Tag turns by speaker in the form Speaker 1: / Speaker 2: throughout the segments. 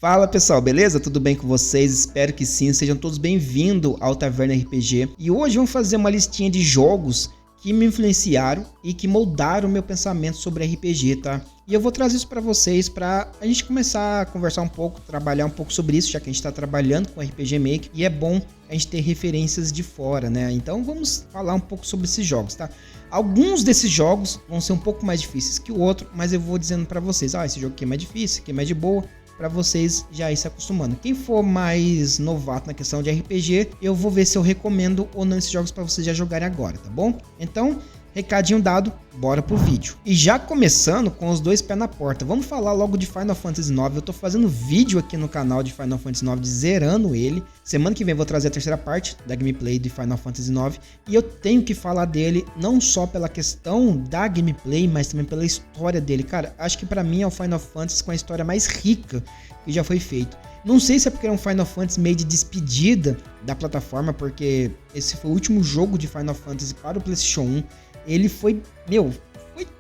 Speaker 1: Fala pessoal, beleza? Tudo bem com vocês? Espero que sim, sejam todos bem-vindos ao Taverna RPG. E hoje vamos fazer uma listinha de jogos que me influenciaram e que moldaram o meu pensamento sobre RPG, tá? E eu vou trazer isso para vocês para a gente começar a conversar um pouco, trabalhar um pouco sobre isso, já que a gente está trabalhando com RPG Maker e é bom a gente ter referências de fora, né? Então vamos falar um pouco sobre esses jogos, tá? Alguns desses jogos vão ser um pouco mais difíceis que o outro, mas eu vou dizendo para vocês, esse jogo aqui é mais difícil, esse aqui é mais de boa, para vocês já ir se acostumando. Quem for mais novato na questão de RPG, eu vou ver se eu recomendo ou não esses jogos para vocês já jogarem agora, tá bom? Então, recadinho dado, bora pro vídeo. E já começando com os dois pés na porta, vamos falar logo de Final Fantasy IX. Eu tô fazendo vídeo aqui no canal de Final Fantasy IX, zerando ele. Semana que vem eu vou trazer a terceira parte da gameplay de Final Fantasy IX. E eu tenho que falar dele não só pela questão da gameplay, mas também pela história dele. Cara, acho que pra mim é o Final Fantasy com a história mais rica que já foi feito. Não sei se é porque era um Final Fantasy meio de despedida da plataforma, porque esse foi o último jogo de Final Fantasy para o PlayStation 1. Ele foi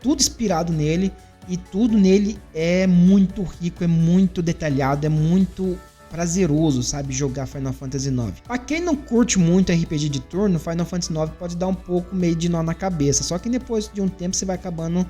Speaker 1: tudo inspirado nele e tudo nele é muito rico, é muito detalhado, é muito prazeroso, sabe, jogar Final Fantasy IX. Pra quem não curte muito RPG de turno, Final Fantasy IX pode dar um pouco meio de nó na cabeça, só que depois de um tempo você vai acabando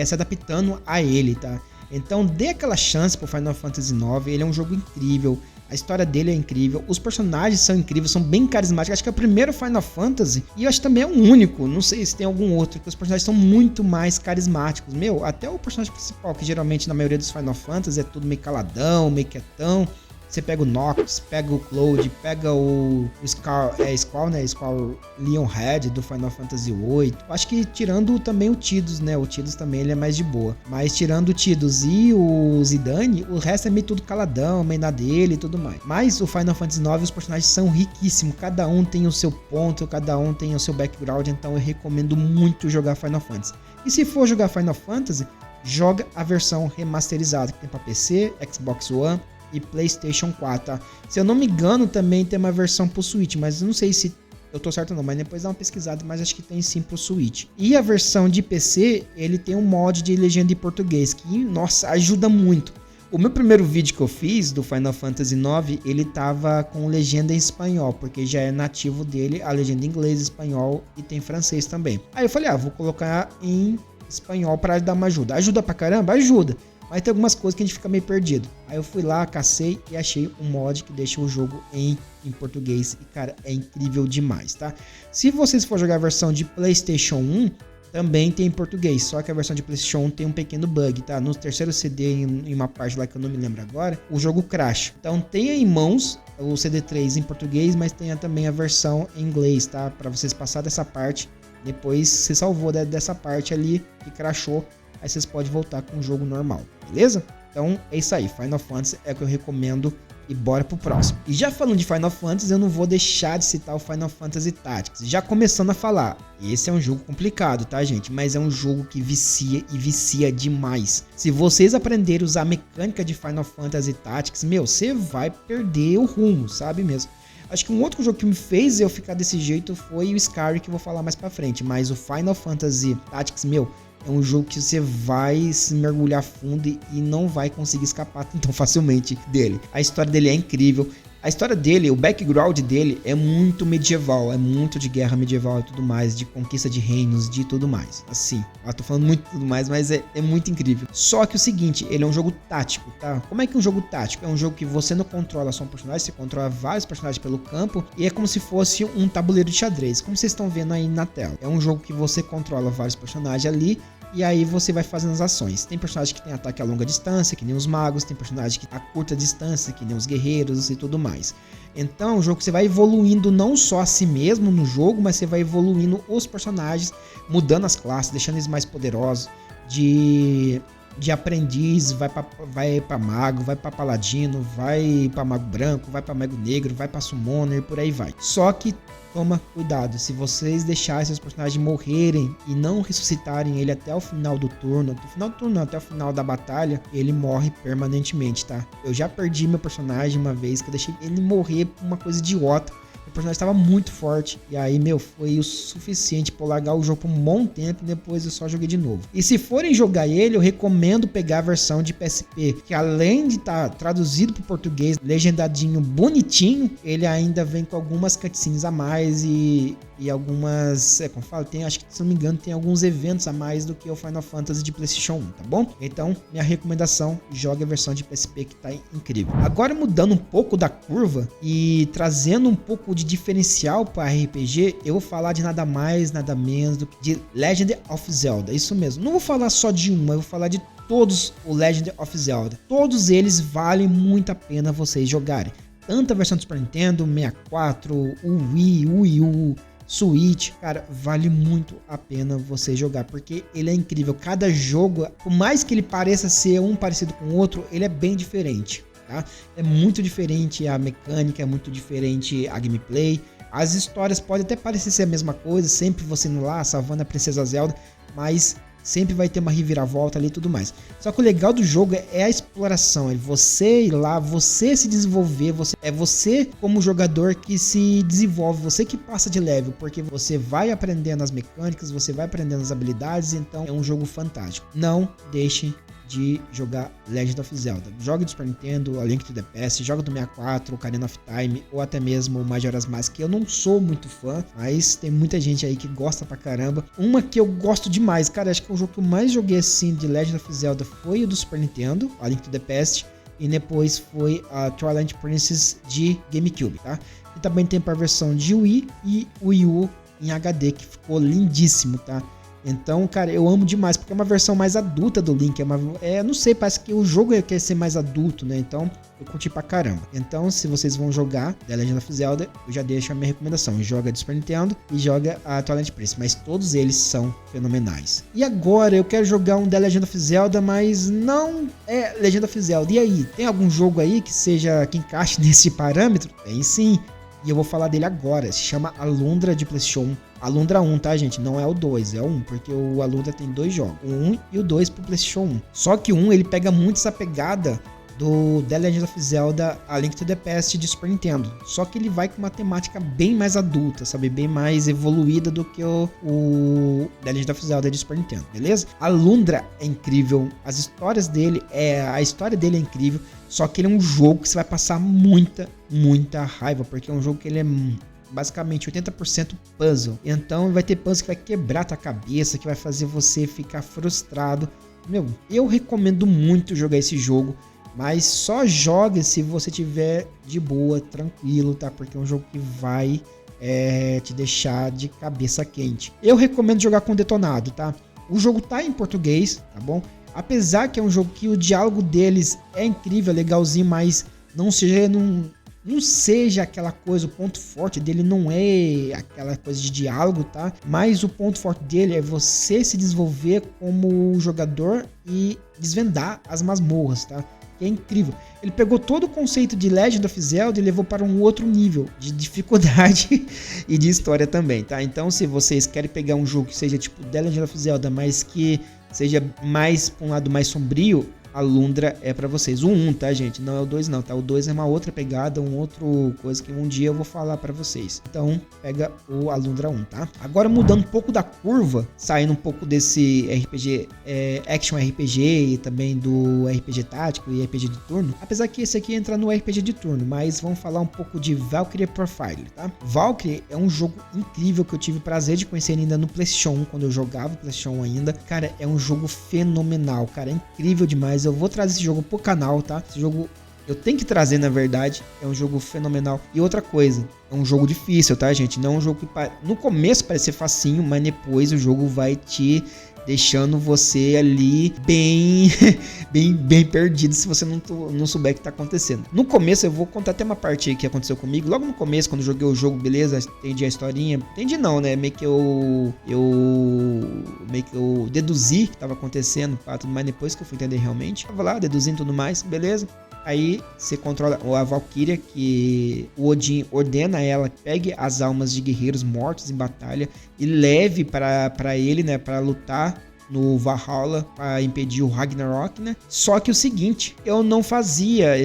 Speaker 1: se adaptando a ele, tá? Então dê aquela chance pro Final Fantasy IX, ele é um jogo incrível. A história dele é incrível, os personagens são incríveis, são bem carismáticos. Acho que é o primeiro Final Fantasy e eu acho que também é o único, não sei se tem algum outro, que os personagens são muito mais carismáticos. Até o personagem principal, que geralmente na maioria dos Final Fantasy é tudo meio caladão, meio quietão. Você pega o Nox, pega o Cloud, pega o Squall, né? Squall Leonhead do Final Fantasy VIII. Acho que tirando também o Tidus, né? O Tidus também ele é mais de boa. Mas tirando o Tidus e o Zidane, o resto é meio tudo caladão, meio na dele e tudo mais. Mas o Final Fantasy IX, os personagens são riquíssimos. Cada um tem o seu ponto, cada um tem o seu background. Então eu recomendo muito jogar Final Fantasy. E se for jogar Final Fantasy, joga a versão remasterizada, que tem para PC, Xbox One e PlayStation 4, tá? Se eu não me engano, também tem uma versão pro Switch, mas eu não sei se eu tô certo ou não, mas depois dá uma pesquisada, mas acho que tem sim pro Switch. E a versão de PC, ele tem um mod de legenda em português, que, nossa, ajuda muito. O meu primeiro vídeo que eu fiz do Final Fantasy IX, ele tava com legenda em espanhol, porque já é nativo dele a legenda em inglês, espanhol e tem francês também. Aí eu falei, vou colocar em espanhol para dar uma ajuda. Ajuda pra caramba? Ajuda. Mas tem algumas coisas que a gente fica meio perdido. Aí eu fui lá, cacei e achei um mod que deixa o jogo em português. E, cara, é incrível demais, tá? Se vocês for jogar a versão de PlayStation 1, também tem em português. Só que a versão de PlayStation 1 tem um pequeno bug, tá? No terceiro CD, em uma parte lá que eu não me lembro agora, o jogo crash. Então tenha em mãos o CD3 em português, mas tenha também a versão em inglês, tá? Pra vocês passar dessa parte. Depois você salvou dessa parte ali que crashou. Aí vocês podem voltar com o jogo normal, beleza? Então é isso aí, Final Fantasy é o que eu recomendo e bora pro próximo. E já falando de Final Fantasy, eu não vou deixar de citar o Final Fantasy Tactics. Já começando a falar, esse é um jogo complicado, tá, gente? Mas é um jogo que vicia e vicia demais. Se vocês aprenderem a usar a mecânica de Final Fantasy Tactics, você vai perder o rumo, sabe mesmo? Acho que um outro jogo que me fez eu ficar desse jeito foi o Skyrim, que eu vou falar mais pra frente. Mas o Final Fantasy Tactics, é um jogo que você vai se mergulhar fundo e não vai conseguir escapar tão facilmente dele. A história dele é incrível. A história dele, o background dele é muito medieval, é muito de guerra medieval e tudo mais, de conquista de reinos, de tudo mais. Assim, eu tô falando muito tudo mais, mas é muito incrível. Só que o seguinte, ele é um jogo tático, tá? Como é que é um jogo tático? É um jogo que você não controla só um personagem, você controla vários personagens pelo campo e é como se fosse um tabuleiro de xadrez, como vocês estão vendo aí na tela. É um jogo que você controla vários personagens ali e aí você vai fazendo as ações. Tem personagem que tem ataque a longa distância, que nem os magos. Tem personagem que a curta distância, que nem os guerreiros e tudo mais. Então, o jogo você vai evoluindo não só a si mesmo no jogo, mas você vai evoluindo os personagens, mudando as classes, deixando eles mais poderosos. De aprendiz, vai pra mago, vai pra paladino, vai pra mago branco, vai pra mago negro, vai pra summoner, por aí vai. Só que toma cuidado, se vocês deixarem seus personagens morrerem e não ressuscitarem ele até o final do turno, até o final da batalha, ele morre permanentemente, tá? Eu já perdi meu personagem uma vez, que eu deixei ele morrer por uma coisa idiota. o personagem estava muito forte. E aí, meu, foi o suficiente pra eu largar o jogo por um bom tempo e depois eu só joguei de novo. E se forem jogar ele, eu recomendo pegar a versão de PSP, que além de estar traduzido pro português, legendadinho, bonitinho, ele ainda vem com algumas cutscenes a mais e algumas, como falo, tem, acho que se não me engano, tem alguns eventos a mais do que o Final Fantasy de PlayStation 1, tá bom? Então, minha recomendação, jogue a versão de PSP que tá incrível. Agora mudando um pouco da curva e trazendo um pouco de diferencial para RPG, eu vou falar de nada mais, nada menos do que de Legend of Zelda, isso mesmo. Não vou falar só de uma, eu vou falar de todos o Legend of Zelda. Todos eles valem muito a pena vocês jogarem. Tanto a versão do Super Nintendo, 64, o Wii, o Wii U, Switch, cara, vale muito a pena você jogar, porque ele é incrível. Cada jogo, por mais que ele pareça ser um parecido com o outro, ele é bem diferente, tá? É muito diferente a mecânica, é muito diferente a gameplay. As histórias podem até parecer ser a mesma coisa, sempre você indo lá, salvando a Princesa Zelda, mas sempre vai ter uma reviravolta ali e tudo mais. Só que o legal do jogo é a exploração, é você ir lá, você se desenvolver, é você como jogador que se desenvolve, você que passa de level, porque você vai aprendendo as mecânicas, você vai aprendendo as habilidades, então é um jogo fantástico. Não deixe de jogar Legend of Zelda. Jogue do Super Nintendo, A Link to the Past, joga do 64, Ocarina of Time, ou até mesmo Majora's Mask, que eu não sou muito fã, mas tem muita gente aí que gosta pra caramba. Uma que eu gosto demais, cara, acho que o jogo que eu mais joguei assim de Legend of Zelda foi o do Super Nintendo, A Link to the Past, e depois foi a Twilight Princess de GameCube, tá? E também tem pra versão de Wii e Wii U em HD, que ficou lindíssimo, tá? Então, cara, eu amo demais, porque é uma versão mais adulta do Link, não sei, parece que o jogo quer ser mais adulto, né, então eu curti pra caramba. Então, se vocês vão jogar The Legend of Zelda, eu já deixo a minha recomendação, joga de Super Nintendo e joga a Twilight Princess, mas todos eles são fenomenais. E agora, eu quero jogar um The Legend of Zelda, mas não é Legend of Zelda. E aí, tem algum jogo aí que encaixe nesse parâmetro? Tem sim. E eu vou falar dele agora, se chama Alundra de PlayStation 1. Alundra 1, tá, gente? Não é o 2, é o 1, porque o Alundra tem dois jogos, o 1 e o 2 pro PlayStation 1. Só que o 1, ele pega muito essa pegada do The Legend of Zelda A Link to the Past de Super Nintendo. Só que ele vai com uma temática bem mais adulta, sabe? Bem mais evoluída do que o The Legend of Zelda de Super Nintendo, beleza? Alundra é incrível, a história dele é incrível, só que ele é um jogo que você vai passar muita raiva, porque é um jogo que ele é basicamente 80% puzzle. Então vai ter puzzle que vai quebrar tua cabeça, que vai fazer você ficar frustrado. Meu, eu recomendo muito jogar esse jogo, mas só jogue se você tiver de boa, tranquilo, tá? Porque é um jogo que vai te deixar de cabeça quente. Eu recomendo jogar com detonado, tá? O jogo tá em português, tá bom? Apesar que é um jogo que o diálogo deles é incrível, legalzinho, mas não seja aquela coisa, o ponto forte dele não é aquela coisa de diálogo, tá? Mas o ponto forte dele é você se desenvolver como jogador e desvendar as masmorras, tá? Que é incrível. Ele pegou todo o conceito de Legend of Zelda e levou para um outro nível de dificuldade e de história também, tá? Então, se vocês querem pegar um jogo que seja tipo The Legend of Zelda, mas que seja mais pra um lado mais sombrio, Alundra é pra vocês. O 1, tá, gente? Não é o 2 não, tá? O 2 é uma outra pegada, outro coisa que um dia eu vou falar pra vocês. Então, pega o Alundra 1, tá? Agora, mudando um pouco da curva, saindo um pouco desse RPG, Action RPG e também do RPG tático e RPG de turno. Apesar que esse aqui entra no RPG de turno, mas vamos falar um pouco de Valkyrie Profile, tá? Valkyrie é um jogo incrível que eu tive o prazer de conhecer ainda no PlayStation 1, quando eu jogava o PlayStation 1 ainda. Cara, é um jogo fenomenal, cara, é incrível demais. Eu vou trazer esse jogo pro canal, tá? Esse jogo eu tenho que trazer, na verdade. É um jogo fenomenal. E outra coisa, é um jogo difícil, tá, gente? Não é um jogo que no começo parece ser facinho, mas depois o jogo vai te deixando você ali bem perdido se você não souber o que tá acontecendo. No começo, eu vou contar até uma parte que aconteceu comigo. Logo no começo, quando eu joguei o jogo, beleza, entendi a historinha. Entendi não, né? Meio que eu deduzi o que tava acontecendo, mas depois que eu fui entender realmente, tava lá deduzindo tudo mais, beleza. Aí você controla a Valkyria, que o Odin ordena ela que pegue as almas de guerreiros mortos em batalha e leve para ele, né, para lutar no Valhalla para impedir o Ragnarok, né? Só que o seguinte, eu não fazia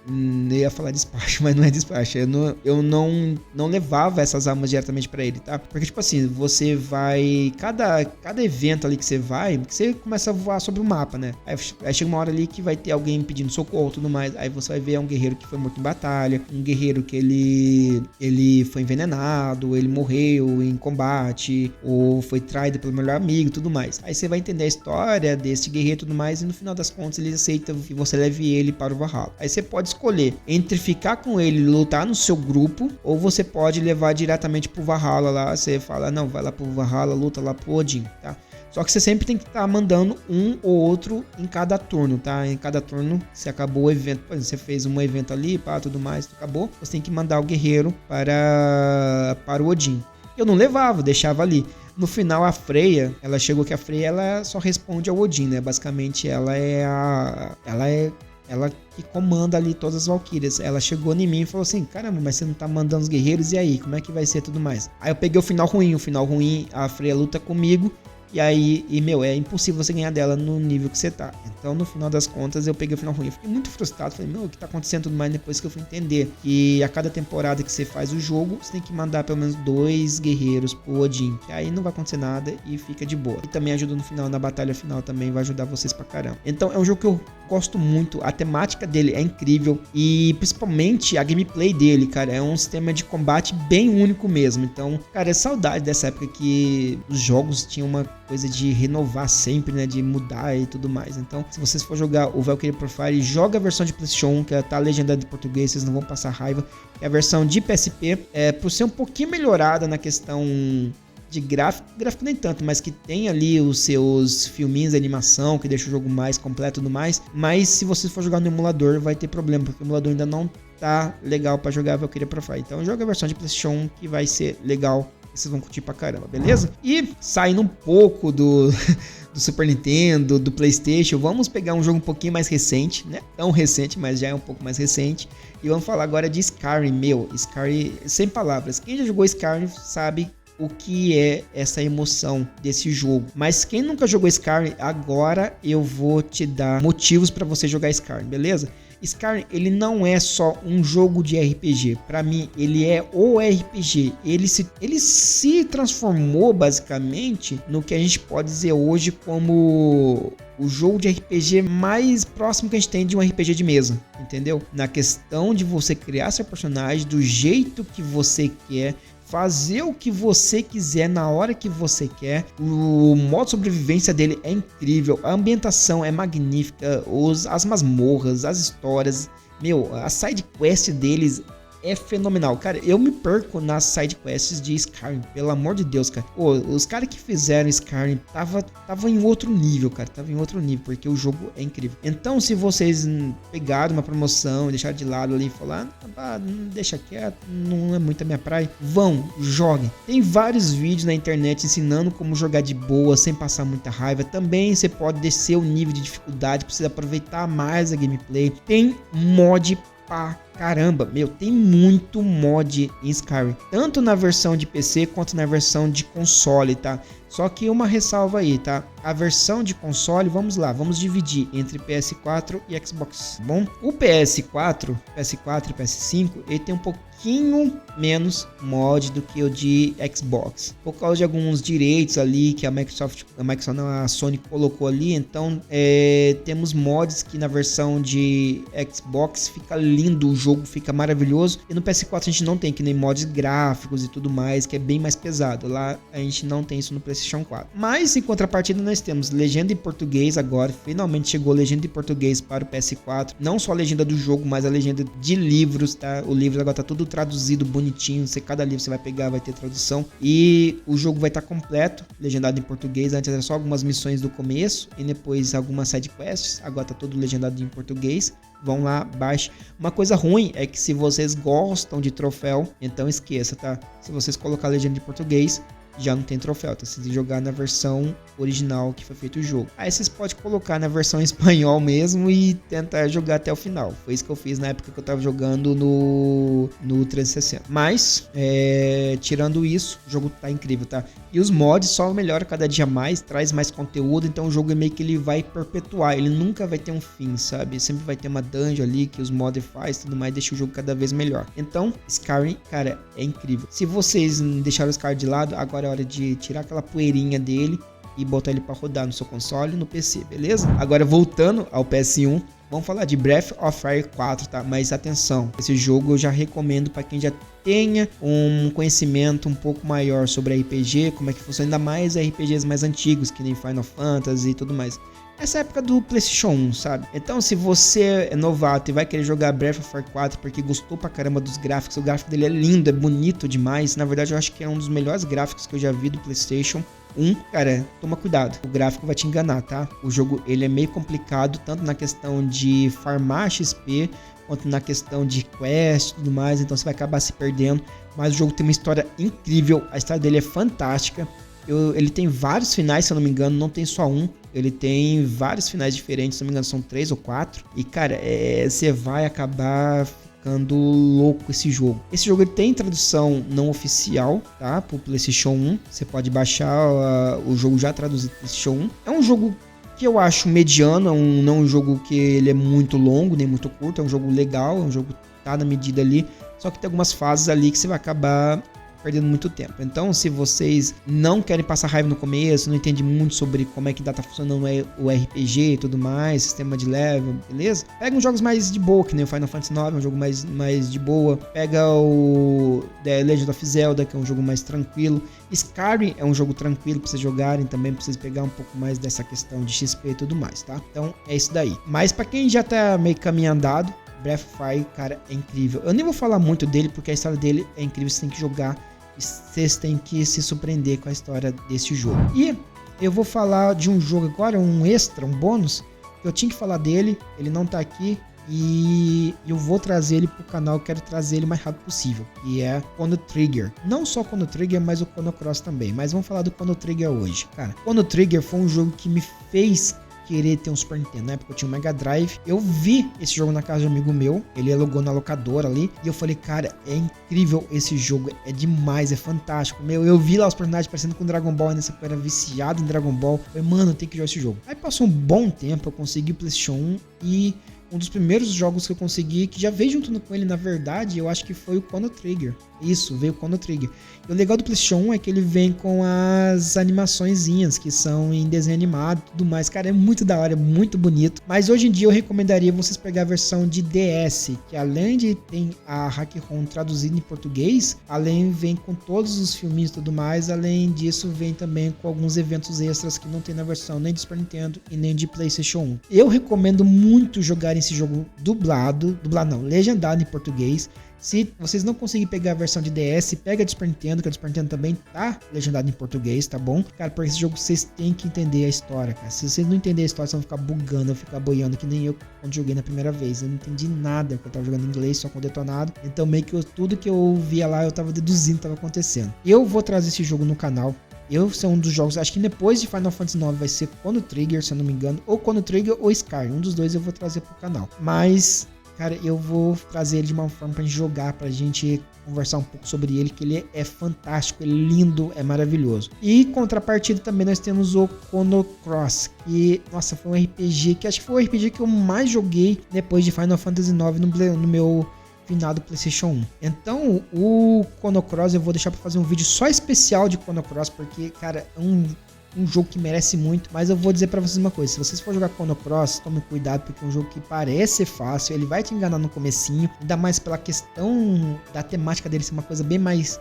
Speaker 1: Eu ia falar despacho, mas não é despacho. Eu não levava essas armas diretamente pra ele, tá? Porque, tipo assim, você vai... Cada evento ali que você começa a voar sobre o mapa, né? Aí chega uma hora ali que vai ter alguém pedindo socorro e tudo mais. Aí você vai ver um guerreiro que foi morto em batalha, um guerreiro que ele foi envenenado, ele morreu em combate, ou foi traído pelo melhor amigo e tudo mais. Aí você vai entender a história desse guerreiro e tudo mais, e no final das contas ele aceita que você leve ele para o Valhalla. Aí você pode escolher entre ficar com ele e lutar no seu grupo, ou você pode levar diretamente pro Valhalla lá. Você fala, não, vai lá pro Valhalla, luta lá pro Odin, tá? Só que você sempre tem que estar mandando um ou outro em cada turno, tá? Em cada turno, você acabou o evento, por exemplo, você fez um evento ali, pá, tudo mais, acabou, você tem que mandar o guerreiro para o Odin. Eu não levava, deixava ali. No final, a Freya, ela chegou que a Freya, ela só responde ao Odin, né? Basicamente, ela que comanda ali todas as Valkyrias. Ela chegou em mim e falou assim, caramba, mas você não tá mandando os guerreiros, e aí? Como é que vai ser tudo mais? Aí eu peguei o final ruim, a Freya luta comigo, e aí, é impossível você ganhar dela no nível que você tá. Então, no final das contas, eu peguei o final ruim. Eu fiquei muito frustrado. Falei, o que tá acontecendo tudo mais? Depois que eu fui entender que a cada temporada que você faz o jogo, você tem que mandar pelo menos 2 guerreiros pro Odin. Que aí não vai acontecer nada e fica de boa. E também ajuda no final, na batalha final também, vai ajudar vocês pra caramba. Então, é um jogo que eu gosto muito. A temática dele é incrível. E, principalmente, a gameplay dele, cara, é um sistema de combate bem único mesmo. Então, cara, é saudade dessa época que os jogos tinham uma coisa de renovar sempre, né, de mudar e tudo mais. Então, se vocês for jogar o Valkyria Profile, joga a versão de PlayStation 1, que ela tá legendada em português, vocês não vão passar raiva. E a versão de PSP, por ser um pouquinho melhorada na questão de gráfico nem tanto, mas que tem ali os seus filminhos de animação, que deixa o jogo mais completo e tudo mais. Mas se você for jogar no emulador, vai ter problema, porque o emulador ainda não tá legal pra jogar Valkyria Profile. Então joga a versão de PlayStation 1, que vai ser legal. Vocês vão curtir pra caramba, beleza? E saindo um pouco do Super Nintendo, do PlayStation, vamos pegar um jogo um pouquinho mais recente, né? Tão recente, mas já é um pouco mais recente. E vamos falar agora de Skyrim. Skyrim, sem palavras. Quem já jogou Skyrim sabe o que é essa emoção desse jogo. Mas quem nunca jogou Skyrim, agora eu vou te dar motivos para você jogar Skyrim, beleza? Skyrim, ele não é só um jogo de RPG. Para mim, ele é o RPG. Ele se transformou basicamente no que a gente pode dizer hoje como o jogo de RPG mais próximo que a gente tem de um RPG de mesa, entendeu? Na questão de você criar seu personagem do jeito que você quer, fazer o que você quiser na hora que você quer. O modo de sobrevivência dele é incrível, a ambientação é magnífica, as masmorras, as histórias, a side quest deles é fenomenal. Cara, eu me perco nas side quests de Skyrim, pelo amor de Deus, cara. Pô, os caras que fizeram Skyrim tava em outro nível, cara. Tava em outro nível, porque o jogo é incrível. Então, se vocês pegaram uma promoção e deixaram de lado ali e falaram, deixa quieto, não é muito a minha praia, joguem. Tem vários vídeos na internet ensinando como jogar de boa, sem passar muita raiva. Também você pode descer o nível de dificuldade, precisa aproveitar mais a gameplay. Tem mod pra caramba, tem muito mod em Skyrim, tanto na versão de PC quanto na versão de console, tá? Só que uma ressalva aí, tá? A versão de console, vamos dividir entre PS4 e Xbox, tá bom? O PS4 e PS5, ele tem um pouquinho menos mod do que o de Xbox, por causa de alguns direitos ali que a Sony colocou ali. Então temos mods que na versão de Xbox fica lindo, o jogo fica maravilhoso, e no PS4 a gente não tem, que nem mods gráficos e tudo mais, que é bem mais pesado. Lá a gente não tem isso no PlayStation 4. Mas em contrapartida nós temos legenda em português agora, finalmente chegou legenda em português para o PS4, não só a legenda do jogo, mas a legenda de livros, tá? O livro agora tá tudo traduzido bonitinho, cada livro você vai pegar vai ter tradução, e o jogo vai estar completo, legendado em português. Antes era só algumas missões do começo e depois algumas side quests, agora tá todo legendado em português. Vão lá, baixe. Uma coisa ruim é que se vocês gostam de troféu, então esqueça, tá? Se vocês colocar a legenda em português, já não tem troféu, tá? Você tem que jogar na versão original que foi feito o jogo. Aí vocês podem colocar na versão em espanhol mesmo e tentar jogar até o final. Foi isso que eu fiz na época que eu tava jogando no 360. Mas, tirando isso, o jogo tá incrível, tá? E os mods só melhoram cada dia mais, traz mais conteúdo, então o jogo é meio que ele vai perpetuar, ele nunca vai ter um fim, sabe? Sempre vai ter uma dungeon ali que os mods faz, tudo mais, deixa o jogo cada vez melhor. Então, Skyrim, cara, é incrível. Se vocês deixaram o Skyrim de lado, agora é hora de tirar aquela poeirinha dele e botar ele para rodar no seu console e no PC, beleza? Agora voltando ao PS1, vamos falar de Breath of Fire 4, tá? Mas atenção, esse jogo eu já recomendo para quem já tenha um conhecimento um pouco maior sobre RPG, como é que funciona, ainda mais RPGs mais antigos, que nem Final Fantasy e tudo mais. Essa época do PlayStation 1, sabe? Então, se você é novato e vai querer jogar Breath of Fire 4 porque gostou pra caramba dos gráficos, o gráfico dele é lindo, é bonito demais. Na verdade, eu acho que é um dos melhores gráficos que eu já vi do PlayStation 1. Cara, toma cuidado, o gráfico vai te enganar, tá? O jogo, ele é meio complicado, tanto na questão de farmar XP, quanto na questão de quest e tudo mais, então você vai acabar se perdendo. Mas o jogo tem uma história incrível, a história dele é fantástica. Ele tem vários finais, se eu não me engano, não tem só um. Ele tem vários finais diferentes, se eu não me engano são 3 ou 4. E cara, você vai acabar ficando louco esse jogo. Esse jogo ele tem tradução não oficial, tá? Pro PlayStation 1. Você pode baixar o jogo já traduzido pro PlayStation 1. É um jogo que eu acho mediano, não um jogo que ele é muito longo, nem muito curto. É um jogo legal, é um jogo que tá na medida ali. Só que tem algumas fases ali que você vai acabar perdendo muito tempo. Então, se vocês não querem passar raiva no começo, não entendem muito sobre como é que tá funcionando o RPG e tudo mais, sistema de level, beleza? Pega uns jogos mais de boa, que nem o Final Fantasy IX, é um jogo mais de boa. Pega o The Legend of Zelda, que é um jogo mais tranquilo. Skyrim é um jogo tranquilo pra vocês jogarem também, pra vocês pegar um pouco mais dessa questão de XP e tudo mais, tá? Então, é isso daí. Mas pra quem já tá meio caminho andado, Breath of Fire, cara, é incrível. Eu nem vou falar muito dele, porque a história dele é incrível, você tem que jogar. Vocês têm que se surpreender com a história desse jogo. E eu vou falar de um jogo agora, um extra, um bônus. Eu tinha que falar dele, ele não tá aqui. E eu vou trazer ele pro canal, eu quero trazer ele o mais rápido possível. Que é Chrono Trigger. Não só Chrono Trigger, mas o Chrono Cross também. Mas vamos falar do Chrono Trigger hoje. Cara, Chrono Trigger foi um jogo que me fez querer ter um Super Nintendo. Na época eu tinha um Mega Drive. Eu vi esse jogo na casa de um amigo meu. Ele alugou na locadora ali. E eu falei, cara, é incrível esse jogo. É demais, é fantástico. Eu vi lá os personagens parecendo com Dragon Ball. Nessa época eu era viciado em Dragon Ball. Eu falei, mano, tem que jogar esse jogo. Aí passou um bom tempo. Eu consegui o PlayStation 1 e um dos primeiros jogos que eu consegui, que já veio junto com ele, na verdade, eu acho que foi o Chrono Trigger. Isso, veio o Chrono Trigger. E o legal do PlayStation 1 é que ele vem com as animaçõezinhas, que são em desenho animado e tudo mais. Cara, é muito da hora, é muito bonito. Mas hoje em dia eu recomendaria vocês pegar a versão de DS, que além de ter a Hack-ROM traduzida em português, além vem com todos os filminhos e tudo mais, além disso vem também com alguns eventos extras que não tem na versão nem de Super Nintendo e nem de PlayStation 1. Eu recomendo muito jogar esse jogo legendado em português. Se vocês não conseguirem pegar a versão de DS, pega a de Super Nintendo, que a de Super Nintendo também tá legendado em português, tá bom? Cara, por esse jogo vocês têm que entender a história, cara. Se vocês não entenderem a história, vocês vão ficar bugando, vão ficar boiando, que nem eu quando joguei na primeira vez. Eu não entendi nada, porque eu tava jogando em inglês, só com detonado. Então meio que tudo que eu via lá, eu tava deduzindo o que tava acontecendo. Eu vou trazer esse jogo no canal. Esse é um dos jogos, acho que depois de Final Fantasy IX vai ser Chrono Trigger, se eu não me engano. Ou Chrono Trigger ou Skyrim, um dos dois eu vou trazer pro canal. Mas, cara, eu vou trazer ele de uma forma pra gente jogar, pra gente conversar um pouco sobre ele, que ele é fantástico, ele é lindo, é maravilhoso. E contrapartida também nós temos o Chrono Cross, que, nossa, foi um RPG, que acho que foi o RPG que eu mais joguei depois de Final Fantasy IX no meu finado PlayStation 1. Então, o Chrono Cross eu vou deixar pra fazer um vídeo só especial de Chrono Cross, porque, cara, é um jogo que merece muito, mas eu vou dizer pra vocês uma coisa, se vocês for jogar Chrono Cross, tome cuidado, porque é um jogo que parece ser fácil, ele vai te enganar no comecinho, ainda mais pela questão da temática dele ser uma coisa bem mais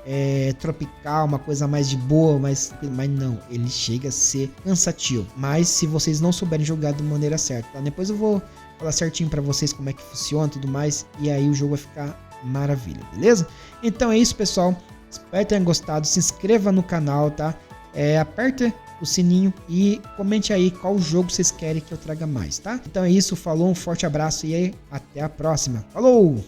Speaker 1: tropical, uma coisa mais de boa, mas não, ele chega a ser cansativo, mas se vocês não souberem jogar da maneira certa, tá? Depois eu vou falar certinho pra vocês como é que funciona e tudo mais, e aí o jogo vai ficar maravilha, beleza? Então é isso, pessoal, espero que tenham gostado, se inscreva no canal, tá? Aperta o sininho e comente aí qual jogo vocês querem que eu traga mais, tá? Então é isso, falou, um forte abraço e aí, até a próxima. Falou!